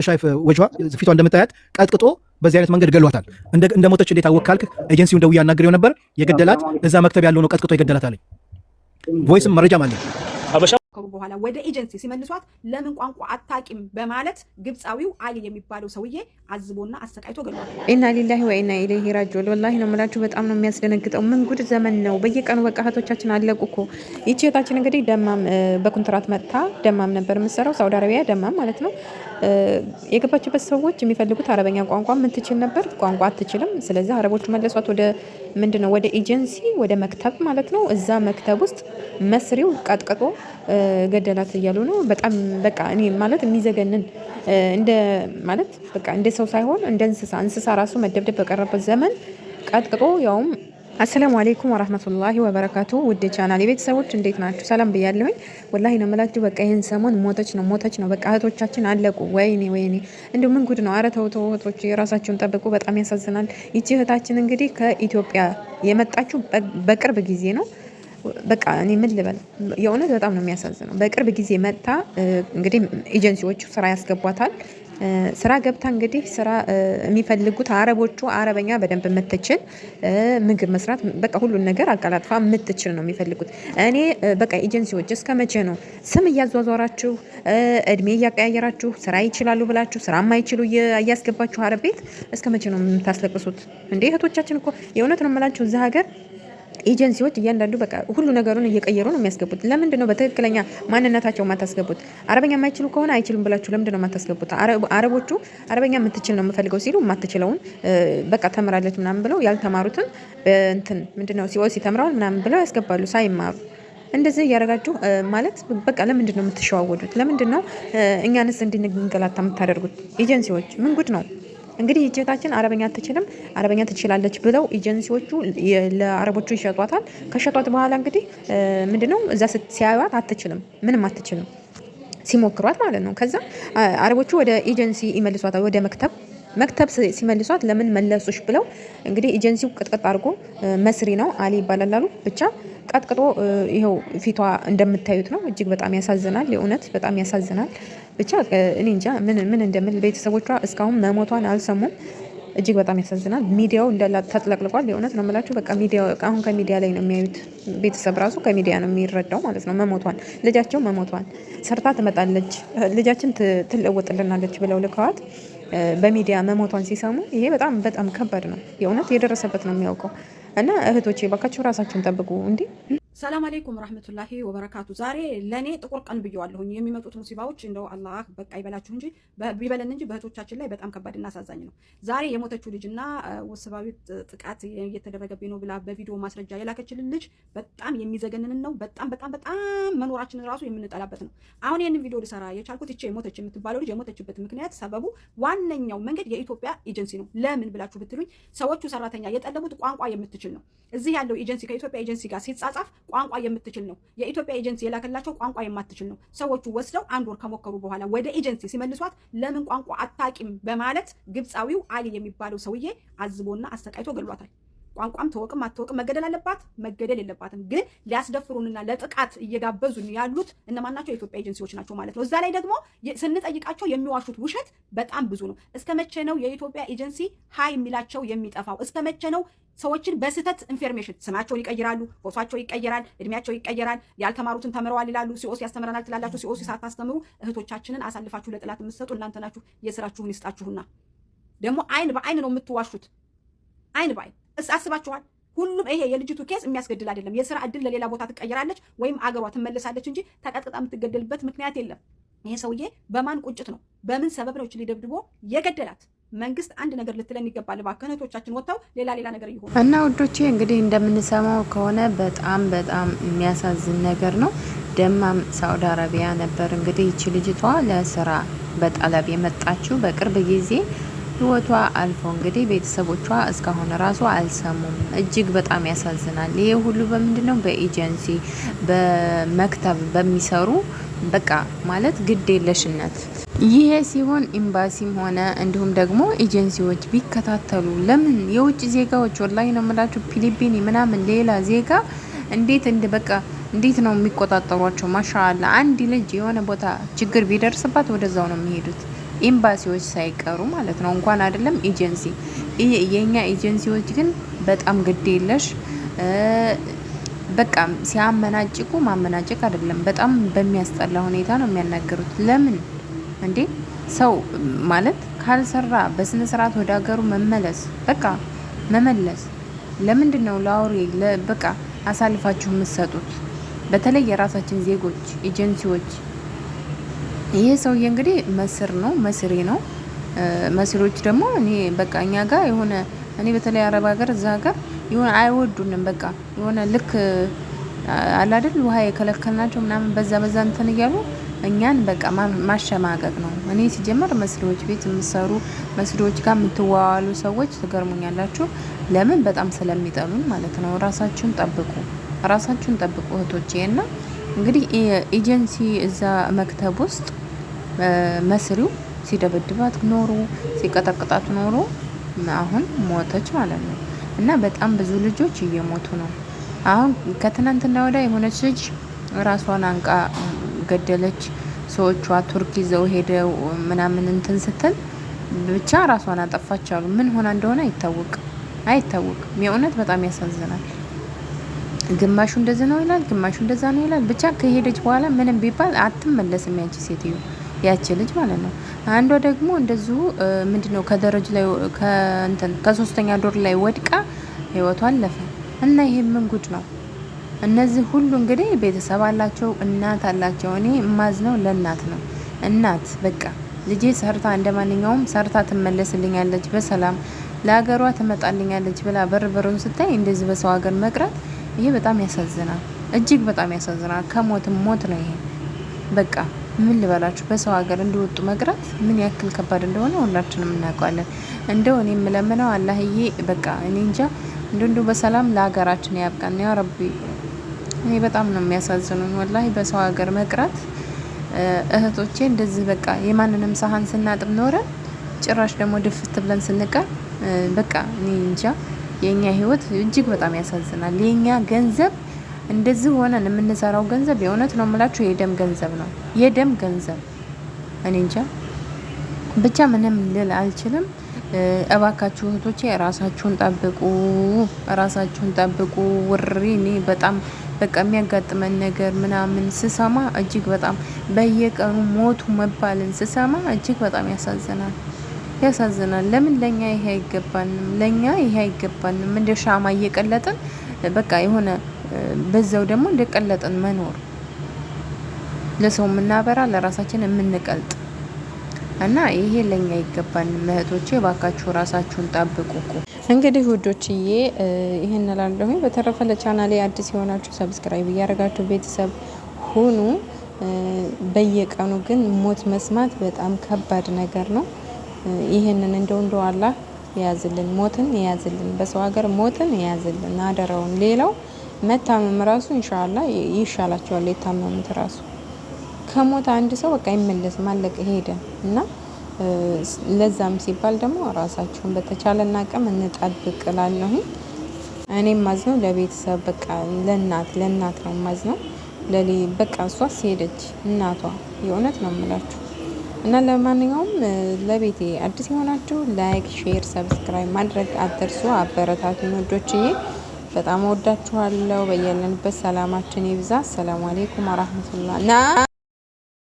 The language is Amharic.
ሻይፍ ወጅዋ ፊቷ እንደምታያት ቀጥቅጦ በዚህ አይነት መንገድ ገሏታል። እንደ ሞተች እንዴት አወቅ ካልክ ኤጀንሲውን ደውዬ አናግሬው ነበር። የገደላት እዛ መክተብ ያለው ነው ቀጥቅጦ የገደላት አለኝ። ቮይስም መረጃም አለኝ። በኋላ ወደ ኤጀንሲ ሲመልሷት ለምን ቋንቋ አታቂም በማለት ግብፃዊው አሊ የሚባለው ሰውዬ አዝቦና አሰቃይቶ ገሏታል። ኢና ሊላሂ ወኢና ኢለይሂ ራጂዑን። ወላሂ ነው የምላችሁ፣ በጣም ነው የሚያስደነግጠው። ምን ጉድ ዘመን ነው! በየቀኑ በቃ እህቶቻችን አለቁ እኮ። ይቺ እህታችን እንግዲህ ደማም በኮንትራት መጥታ ደማም ነበር የምትሰራው፣ ሳውዲ አረቢያ ደማም ማለት ነው። የገባችበት ሰዎች የሚፈልጉት አረበኛ ቋንቋ የምትችል ነበር፣ ቋንቋ አትችልም። ስለዚህ አረቦቹ መለሷት ወደ ምንድነው ወደ ኤጀንሲ ወደ መክተብ ማለት ነው። እዛ መክተብ ውስጥ መስሪው ቀጥቅጦ ገደላት እያሉ ነው። በጣም በቃ እኔ ማለት የሚዘገንን እንደ ማለት በቃ እንደ ሰው ሳይሆን እንደ እንስሳ ራሱ መደብደብ በቀረበት ዘመን ቀጥቅጦ ያውም። አሰላሙ አለይኩም ወራህመቱላሂ ወበረካቱ። ውድ ቻናል የቤተሰቦች እንዴት ናችሁ? ሰላም ብያለሁኝ። ወላሂ ነው የምላችሁ፣ በቃ ይሄን ሰሞን ሞተች ነው በቃ እህቶቻችን አለቁ። ወይኔ እንደው ምን ጉድ ነው! ኧረ ተው እህቶች የራሳችሁን ጠብቁ። በጣም ያሳዝናል። ይቺ እህታችን እንግዲህ ከኢትዮጵያ የመጣችው በቅርብ ጊዜ ነው። በቃ እኔ ምን ልበል፣ የእውነት በጣም ነው የሚያሳዝነው። በቅርብ ጊዜ መጥታ እንግዲህ ኤጀንሲዎቹ ስራ ያስገቧታል። ስራ ገብታ እንግዲህ ስራ የሚፈልጉት አረቦቹ አረበኛ በደንብ የምትችል ምግብ መስራት በቃ ሁሉን ነገር አቀላጥፋ የምትችል ነው የሚፈልጉት። እኔ በቃ ኤጀንሲዎች እስከ መቼ ነው ስም እያዟዟራችሁ እድሜ እያቀያየራችሁ ስራ ይችላሉ ብላችሁ ስራ የማይችሉ እያስገባችሁ አረብ ቤት እስከ መቼ ነው የምታስለቅሱት እንዴ? እህቶቻችን እኮ የእውነት ነው የምላችሁ እዛ ሀገር ኤጀንሲዎች እያንዳንዱ በቃ ሁሉ ነገሩን እየቀየሩ ነው የሚያስገቡት። ለምንድን ነው በትክክለኛ ማንነታቸው ማታስገቡት? አረበኛ የማይችሉ ከሆነ አይችሉም ብላችሁ ለምንድን ነው ማታስገቡት? አረቦቹ አረበኛ የምትችል ነው የምፈልገው ሲሉ የማትችለውን በቃ ተምራለች ምናምን ብለው ያልተማሩትን እንትን ምንድነው ሲኦሲ ተምረዋል ምናምን ብለው ያስገባሉ ሳይማሩ። እንደዚህ እያደረጋችሁ ማለት በቃ ለምንድን ነው የምትሸዋወዱት? ለምንድን ነው እኛንስ እንድንገላታ የምታደርጉት? ኤጀንሲዎች ምን ጉድ ነው? እንግዲህ እህታችን አረበኛ አትችልም፣ አረበኛ ትችላለች ብለው ኤጀንሲዎቹ ለአረቦቹ ይሸጧታል። ከሸጧት በኋላ እንግዲህ ምንድነው እዛ ሲያዩት አትችልም፣ ምንም አትችልም ሲሞክሯት ማለት ነው። ከዛ አረቦቹ ወደ ኤጀንሲ ይመልሷታል፣ ወደ መክተብ ሲመልሷት ለምን መለሱሽ ብለው እንግዲህ ኤጀንሲው ቅጥቅጥ አድርጎ መስሪ ነው አሊ ይባላል አሉ ብቻ ቀጥቅጦ ይኸው ፊቷ እንደምታዩት ነው። እጅግ በጣም ያሳዝናል፣ የእውነት በጣም ያሳዝናል። ብቻ እኔ እንጃ ምን እንደምል። ቤተሰቦቿ እስካሁን መሞቷን አልሰሙም። እጅግ በጣም ያሳዝናል። ሚዲያው እንዳላ ተጥለቅልቋል። የእውነት ነው የምላችሁ። በቃ ሚዲያው አሁን ከሚዲያ ላይ ነው የሚያዩት። ቤተሰብ ራሱ ከሚዲያ ነው የሚረዳው ማለት ነው። መሞቷን ልጃቸው መሞቷን ሰርታ ትመጣለች፣ ልጃችን ትለወጥልናለች ብለው ልከዋት በሚዲያ መሞቷን ሲሰሙ ይሄ በጣም ከባድ ነው። የእውነት የደረሰበት ነው የሚያውቀው። እና እህቶቼ ባካችሁ ራሳችሁን ጠብቁ። እንዴ ሰላም አለይኩም ወራህመቱላሂ ወበረካቱ። ዛሬ ለኔ ጥቁር ቀን ብየዋለሁኝ። የሚመጡት ሙሲባዎች እንደው አላህ በቃ ይበላችሁ እንጂ ቢበለን እንጂ በእህቶቻችን ላይ በጣም ከባድና አሳዛኝ ነው። ዛሬ የሞተችው ልጅና ወስባዊ ጥቃት እየተደረገብኝ ነው ብላ በቪዲዮ ማስረጃ የላከችልን ልጅ በጣም የሚዘገንን ነው። በጣም መኖራችንን ራሱ የምንጠላበት ነው። አሁን ይህንን ቪዲዮ ልሰራ የቻልኩት ይቺ የሞተች የምትባለው ልጅ የሞተችበት ምክንያት ሰበቡ ዋነኛው መንገድ የኢትዮጵያ ኤጀንሲ ነው። ለምን ብላችሁ ብትሉኝ ሰዎቹ ሰራተኛ የጠለቡት ቋንቋ የምትችል ነው። እዚህ ያለው ኤጀንሲ ከኢትዮጵያ ኤጀንሲ ጋር ሲጻጻፍ ቋንቋ የምትችል ነው። የኢትዮጵያ ኤጀንሲ የላከላቸው ቋንቋ የማትችል ነው። ሰዎቹ ወስደው አንድ ወር ከሞከሩ በኋላ ወደ ኤጀንሲ ሲመልሷት ለምን ቋንቋ አታቂም በማለት ግብፃዊው አሊ የሚባለው ሰውዬ አዝቦና አሰቃይቶ ገሏታል። ቋንቋም ተወቅም አትወቅም መገደል አለባት መገደል የለባትም። ግን ሊያስደፍሩንና ለጥቃት እየጋበዙን ያሉት እነማን ናቸው? የኢትዮጵያ ኤጀንሲዎች ናቸው ማለት ነው። እዛ ላይ ደግሞ ስንጠይቃቸው የሚዋሹት ውሸት በጣም ብዙ ነው። እስከ መቼ ነው የኢትዮጵያ ኤጀንሲ ሀይ የሚላቸው የሚጠፋው? እስከ መቼ ነው ሰዎችን በስህተት ኢንፎርሜሽን ስማቸውን ይቀይራሉ፣ ፎቶቸው ይቀየራል፣ እድሜያቸው ይቀየራል፣ ያልተማሩትን ተምረዋል ይላሉ። ሲኦሲ ያስተምረናል ትላላችሁ። ሲኦሲ ሳታስተምሩ እህቶቻችንን አሳልፋችሁ ለጥላት የምትሰጡ እናንተ ናችሁ። የስራችሁን ይስጣችሁና ደግሞ አይን በአይን ነው የምትዋሹት። አይን በአይን አስባችኋል? ሁሉም ይሄ የልጅቱ ኬስ የሚያስገድል አይደለም። የስራ እድል ለሌላ ቦታ ትቀየራለች ወይም አገሯ ትመለሳለች እንጂ ተቀጥቅጣ የምትገደልበት ምክንያት የለም። ይሄ ሰውዬ በማን ቁጭት ነው በምን ሰበብ ነው እችሊ ደብድቦ የገደላት? መንግስት አንድ ነገር ልትለን ይገባል። እባክህ እህቶቻችን ወጥተው ሌላ ነገር ይሆን እና ውዶቼ እንግዲህ እንደምንሰማው ከሆነ በጣም የሚያሳዝን ነገር ነው። ደማም ሳውዲ አረቢያ ነበር እንግዲህ ይቺ ልጅቷ ለስራ በጠለብ የመጣችው በቅርብ ጊዜ ህይወቷ አልፎ እንግዲህ ቤተሰቦቿ እስካሁን ራሱ አልሰሙም። እጅግ በጣም ያሳዝናል። ይሄ ሁሉ በምንድነው? በኤጀንሲ በመክተብ በሚሰሩ በቃ ማለት ግድ የለሽነት። ይሄ ሲሆን ኤምባሲም ሆነ እንዲሁም ደግሞ ኤጀንሲዎች ቢከታተሉ ለምን የውጭ ዜጋዎች ወላሂ ነው የምላችሁ ፊሊፒኒ ምናምን ሌላ ዜጋ እንዴት ነው የሚቆጣጠሯቸው? ማሻአላ አንድ ልጅ የሆነ ቦታ ችግር ቢደርስባት ወደዛው ነው የሚሄዱት። ኤምባሲዎች ሳይቀሩ ማለት ነው። እንኳን አይደለም ኤጀንሲ፣ የኛ ኤጀንሲዎች ግን በጣም ግድ የለሽ በቃ ሲያመናጭቁ ማመናጭቅ አይደለም፣ በጣም በሚያስጠላ ሁኔታ ነው የሚያናገሩት። ለምን እንዴ ሰው ማለት ካልሰራ በስነ ስርዓት ወደ ሀገሩ መመለስ በቃ መመለስ። ለምንድን ነው ለአውሬ በቃ አሳልፋችሁ የምትሰጡት? በተለይ የራሳችን ዜጎች ኤጀንሲዎች። ይሄ ሰውዬ እንግዲህ መስር ነው መስሪ ነው። መስሪዎች ደግሞ እኔ በቃ እኛ ጋር የሆነ እኔ በተለይ አረብ ሀገር እዛ ሀገር የሆነ አይወዱንም። በቃ የሆነ ልክ አላደል ውሃ የከለከልናቸው ምናምን በዛ እንትን እያሉ እኛን በቃ ማሸማቀቅ ነው። እኔ ሲጀመር መስሪዎች ቤት የምሰሩ መስሪዎች ጋር የምትዋዋሉ ሰዎች ትገርሙኛላችሁ። ለምን በጣም ስለሚጠሉን ማለት ነው። ራሳችሁን ጠብቁ እህቶቼ። እና እንግዲህ ኤጀንሲ እዛ መክተብ ውስጥ መስሪው ሲደበድባት ኖሮ ሲቀጠቅጣት ኖሮ አሁን ሞተች ማለት ነው። እና በጣም ብዙ ልጆች እየሞቱ ነው። አሁን ከትናንትና ወዲያ የሆነች ልጅ ራሷን አንቃ ገደለች። ሰዎቿ ቱርክ ይዘው ሄደው ምናምን እንትን ስትል ብቻ ራሷን አጠፋች አሉ። ምን ሆና እንደሆነ አይታወቅም። የእውነት በጣም ያሳዝናል። ግማሹ እንደዚህ ነው ይላል፣ ግማሹ እንደዛ ነው ይላል። ብቻ ከሄደች በኋላ ምንም ቢባል አትመለስም ያቺ ሴትዮ፣ ያቺ ልጅ ማለት ነው። አንዷ ደግሞ እንደዚሁ ምንድነው ከደረጃ ላይ ከ3ኛ ዶር ላይ ወድቃ ህይወቷ አለፈ። እና ይሄ ምን ጉድ ነው? እነዚህ ሁሉ እንግዲህ ቤተሰብ አላቸው፣ እናት አላቸው። እኔ የማዝነው ለእናት ነው። እናት በቃ ልጄ ሰርታ እንደማንኛውም ሰርታ ትመለስልኛለች፣ በሰላም ለሀገሯ ትመጣልኛለች ብላ በሩን ስታይ እንደዚህ በሰው ሀገር መቅረት ይሄ በጣም ያሳዝናል፣ እጅግ በጣም ያሳዝናል። ከሞትም ሞት ነው ይሄ። በቃ ምን ልበላችሁ፣ በሰው ሀገር እንዲወጡ መቅረት ምን ያክል ከባድ እንደሆነ ሁላችንም እናውቃለን። እንደው እኔ የምለምነው አላህዬ በቃ እኔ እንጃ እንደው በሰላም ለሀገራችን ያብቃን ያ ረቢ። እኔ በጣም ነው የሚያሳዝኑኝ ወላሂ በሰው ሀገር መቅረት። እህቶቼ እንደዚህ በቃ የማንንም ሳህን ስናጥብ ኖረን ጭራሽ ደግሞ ድፍት ብለን ስንቀር በቃ እኔ እንጃ። የኛ ህይወት እጅግ በጣም ያሳዝናል። የኛ ገንዘብ እንደዚህ ሆነን የምንሰራው ገንዘብ የእውነት ነው የምላችሁ የደም ገንዘብ ነው፣ የደም ገንዘብ። እኔ እንጃ ብቻ ምንም ልል አልችልም። እባካችሁ እህቶቼ ራሳችሁን ጠብቁ። ውሪ እኔ በጣም በቃ የሚያጋጥመን ነገር ምናምን ስሰማ እጅግ በጣም በየቀኑ ሞቱ መባልን ስሰማ እጅግ በጣም ያሳዝናል። ለምን ለኛ ይሄ አይገባንም? እንደ ሻማ እየቀለጥን በቃ የሆነ በዛው ደግሞ እንደቀለጥን መኖር፣ ለሰው የምናበራ ለራሳችን የምንቀልጥ እና ይሄ ለኛ አይገባንም። እህቶቼ ባካችሁ ራሳችሁን ጠብቁ። እንግዲህ ውዶችዬ ይሄን እላለሁኝ። በተረፈ ለቻናሌ አዲስ የሆናችሁ ሰብስክራይብ እያደረጋችሁ ቤተሰብ ሁኑ። በየቀኑ ግን ሞት መስማት በጣም ከባድ ነገር ነው። ይሄንን እንደው አላህ የያዝልን፣ ሞትን የያዝልን፣ በሰው ሀገር ሞትን የያዝልን አደራውን። ሌላው መታመም ራሱ ኢንሻአላህ ይሻላቸዋል። የታመሙት ራሱ ከሞት አንድ ሰው በቃ አይመለስም፣ አለቀ ሄደ። እና ለዛም ሲባል ደግሞ ራሳችሁን በተቻለና አቅም እንጠብቅ እላለሁ። እኔም ማዝነው ለቤተሰብ በቃ ለእናት ነው ማዝነው። በቃ እሷስ ሄደች እናቷ፣ የእውነት ነው የምላችሁ። እና ለማንኛውም ለቤቴ አዲስ የሆናችሁ ላይክ፣ ሼር፣ ሰብስክራይብ ማድረግ አትርሱ። አበረታቱኝ ወዶችዬ። በጣም ወዳችኋለሁ። በያለንበት ሰላማችን ይብዛ። ሰላም አለይኩም ወራህመቱላህ